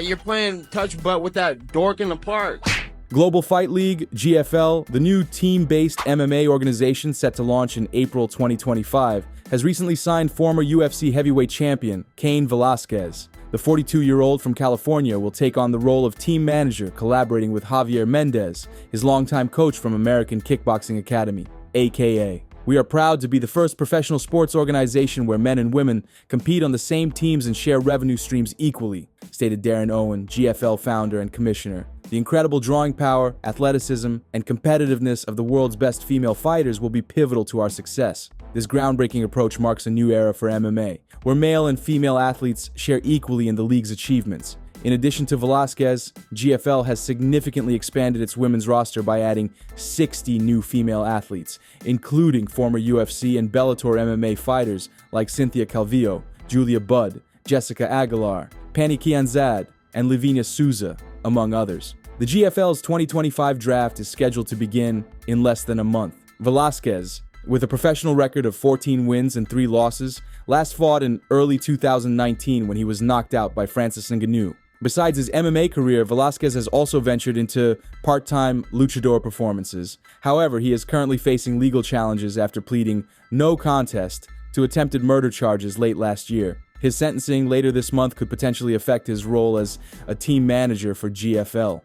You're playing touch butt with that dork in the park. Global Fight League, GFL, the new team-based MMA organization set to launch in April 2025, has recently signed former UFC heavyweight champion Cain Velasquez. The 42-year-old from California will take on the role of team manager, collaborating with Javier Mendez, his longtime coach from American Kickboxing Academy, AKA. We are proud to be the first professional sports organization where men and women compete on the same teams and share revenue streams equally, stated Darren Owen, GFL founder and commissioner. The incredible drawing power, athleticism, and competitiveness of the world's best female fighters will be pivotal to our success. This groundbreaking approach marks a new era for MMA, where male and female athletes share equally in the league's achievements. In addition to Velasquez, GFL has significantly expanded its women's roster by adding 60 new female athletes, including former UFC and Bellator MMA fighters like Cynthia Calvillo, Julia Budd, Jessica Aguilar, Pani Kianzad, and Livinha Souza, among others. The GFL's 2025 draft is scheduled to begin in less than a month. Velasquez, with a professional record of 14 wins and 3 losses, last fought in early 2019 when he was knocked out by Francis Ngannou. Besides his MMA career, Velasquez has also ventured into part-time luchador performances. However, he is currently facing legal challenges after pleading no contest to attempted murder charges late last year. His sentencing later this month could potentially affect his role as a team manager for GFL.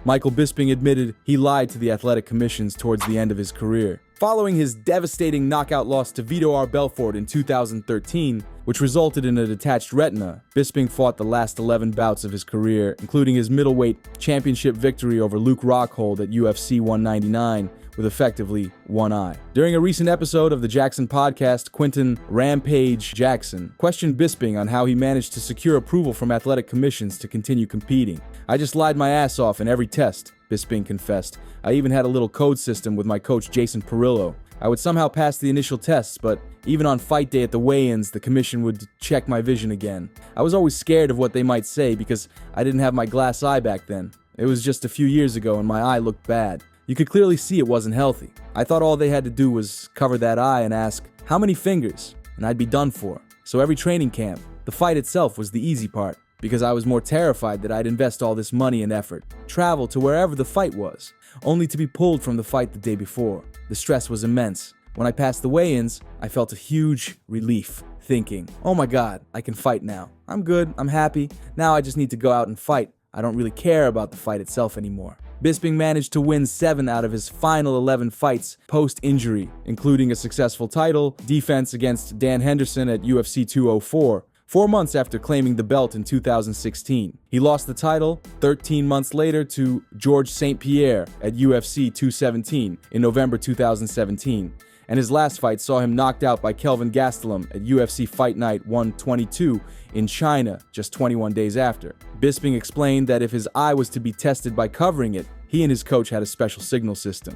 Michael Bisping admitted he lied to the athletic commissions towards the end of his career. Following his devastating knockout loss to Vitor Belfort in 2013, which resulted in a detached retina, Bisping fought the last 11 bouts of his career, including his middleweight championship victory over Luke Rockhold at UFC 199, with effectively one eye. During a recent episode of the Jaxxon Podcast, Quinton Rampage Jackson questioned Bisping on how he managed to secure approval from athletic commissions to continue competing. "I just lied my ass off in every test," Bisping confessed. "I even had a little code system with my coach Jason Perillo. I would somehow pass the initial tests, but even on fight day at the weigh-ins, the commission would check my vision again. I was always scared of what they might say because I didn't have my glass eye back then. It was just a few years ago and my eye looked bad. You could clearly see it wasn't healthy. I thought all they had to do was cover that eye and ask, how many fingers? And I'd be done for. So every training camp, the fight itself was the easy part, because I was more terrified that I'd invest all this money and effort, travel to wherever the fight was, only to be pulled from the fight the day before. The stress was immense. When I passed the weigh-ins, I felt a huge relief, thinking, oh my God, I can fight now. I'm good, I'm happy. Now I just need to go out and fight. I don't really care about the fight itself anymore." Bisping managed to win 7 out of his final 11 fights post-injury, including a successful title defense against Dan Henderson at UFC 204, 4 months after claiming the belt in 2016. He lost the title 13 months later to George St. Pierre at UFC 217 in November 2017. And his last fight saw him knocked out by Kelvin Gastelum at UFC Fight Night 122 in China just 21 days after. Bisping explained that if his eye was to be tested by covering it, he and his coach had a special signal system.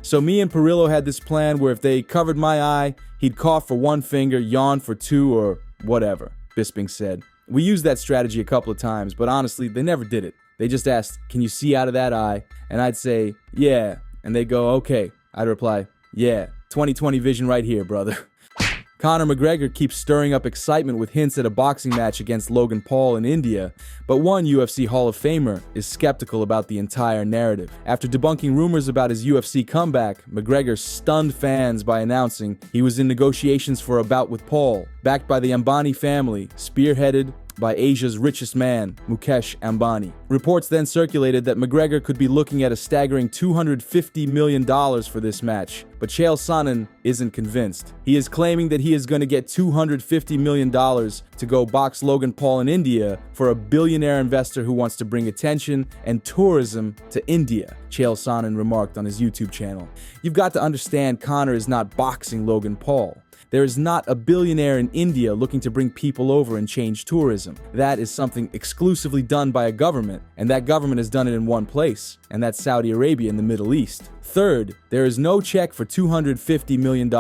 "So me and Perillo had this plan where if they covered my eye, he'd cough for 1 finger, yawn for 2, or whatever," Bisping said. "We used that strategy a couple of times, but honestly, they never did it. They just asked, 'Can you see out of that eye?' And I'd say, 'Yeah.' And they'd go, 'Okay.' I'd reply, 'Yeah. 20/20 vision right here, brother.'" Conor McGregor keeps stirring up excitement with hints at a boxing match against Logan Paul in India, but one UFC Hall of Famer is skeptical about the entire narrative. After debunking rumors about his UFC comeback, McGregor stunned fans by announcing he was in negotiations for a bout with Paul, backed by the Ambani family, spearheaded by Asia's richest man, Mukesh Ambani. Reports then circulated that McGregor could be looking at a staggering $250 million for this match, but Chael Sonnen isn't convinced. He is claiming that he is going to get $250 million to go box Logan Paul in India for a billionaire investor who wants to bring attention and tourism to India, Chael Sonnen remarked on his YouTube channel. "You've got to understand Conor is not boxing Logan Paul. There is not a billionaire in India looking to bring people over and change tourism. That is something exclusively done by a government, and that government has done it in one place, and that's Saudi Arabia in the Middle East. Third, there is no check for $250 million.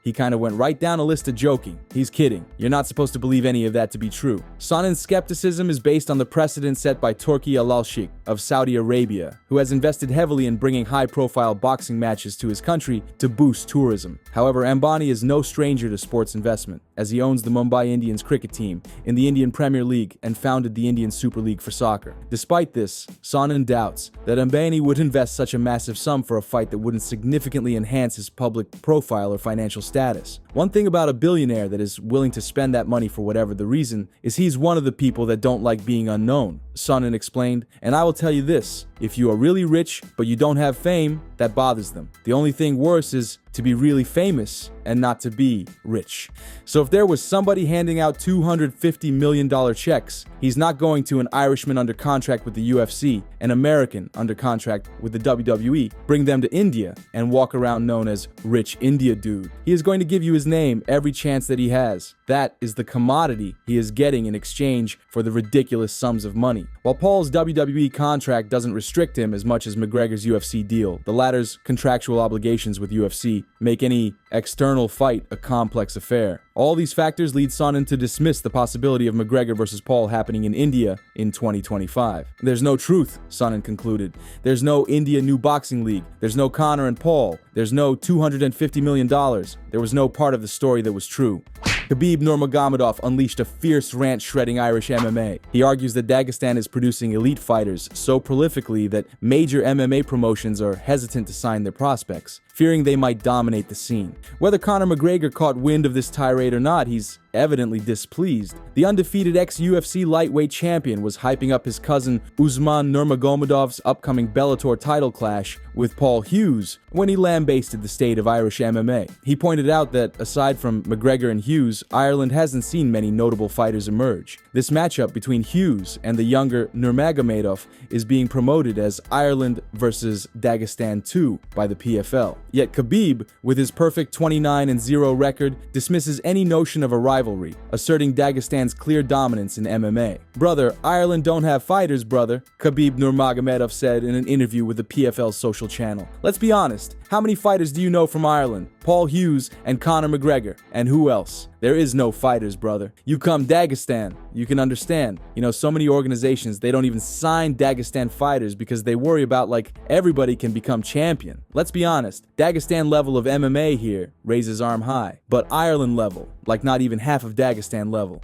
He kind of went right down a list of joking. He's kidding. You're not supposed to believe any of that to be true. Sonnen's skepticism is based on the precedent set by Turki Al-Sheikh of Saudi Arabia, who has invested heavily in bringing high-profile boxing matches to his country to boost tourism. However, Ambani is no stranger to sports investment, as he owns the Mumbai Indians cricket team in the Indian Premier League and founded the Indian Super League for soccer. Despite this, Sonnen doubts that Ambani would invest such a massive sum for a fight that wouldn't significantly enhance his public profile or financial status. One thing about a billionaire that is willing to spend that money for whatever the reason is he's one of the people that don't like being unknown, Sonnen explained. And I will tell you this, if you are really rich but you don't have fame, that bothers them. The only thing worse is to be really famous and not to be rich. So if there was somebody handing out $250 million checks, he's not going to an Irishman under contract with the UFC, an American under contract with the WWE, bring them to India, and walk around known as Rich India Dude. He is going to give you his name every chance that he has. That is the commodity he is getting in exchange for the ridiculous sums of money. While Paul's WWE contract doesn't restrict him as much as McGregor's UFC deal, the latter's contractual obligations with UFC make any external fight a complex affair. All these factors lead Sonnen to dismiss the possibility of McGregor versus Paul happening in India in 2025. There's no truth, Sonnen concluded. There's no India New Boxing League. There's no Conor and Paul. There's no $250 million. There was no part of the story that was true. Khabib Nurmagomedov unleashed a fierce rant shredding Irish MMA. He argues that Dagestan is producing elite fighters so prolifically that major MMA promotions are hesitant to sign their prospects, fearing they might dominate the scene. Whether Conor McGregor caught wind of this tirade or not, he's evidently displeased. The undefeated ex-UFC lightweight champion was hyping up his cousin Usman Nurmagomedov's upcoming Bellator title clash with Paul Hughes when he lambasted the state of Irish MMA. He pointed out that, aside from McGregor and Hughes, Ireland hasn't seen many notable fighters emerge. This matchup between Hughes and the younger Nurmagomedov is being promoted as Ireland versus Dagestan 2 by the PFL. Yet Khabib, with his perfect 29-0 record, dismisses any notion of a rivalry, asserting Dagestan's clear dominance in MMA. "Brother, Ireland don't have fighters, brother," Khabib Nurmagomedov said in an interview with the PFL's social channel. "Let's be honest, how many fighters do you know from Ireland? Paul Hughes and Conor McGregor. And who else? There is no fighters, brother. You come Dagestan, you can understand. You know, so many organizations, they don't even sign Dagestan fighters because they worry about, like, everybody can become champion. Let's be honest, Dagestan level of MMA here raises arm high. But Ireland level, like not even half of Dagestan level."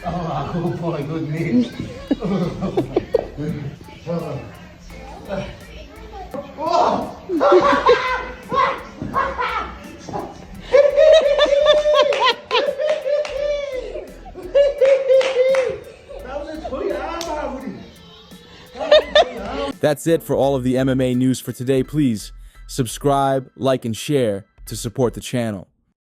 Oh, good boy, good knee. That's it for all of the MMA news for today. Please subscribe, like, and share to support the channel.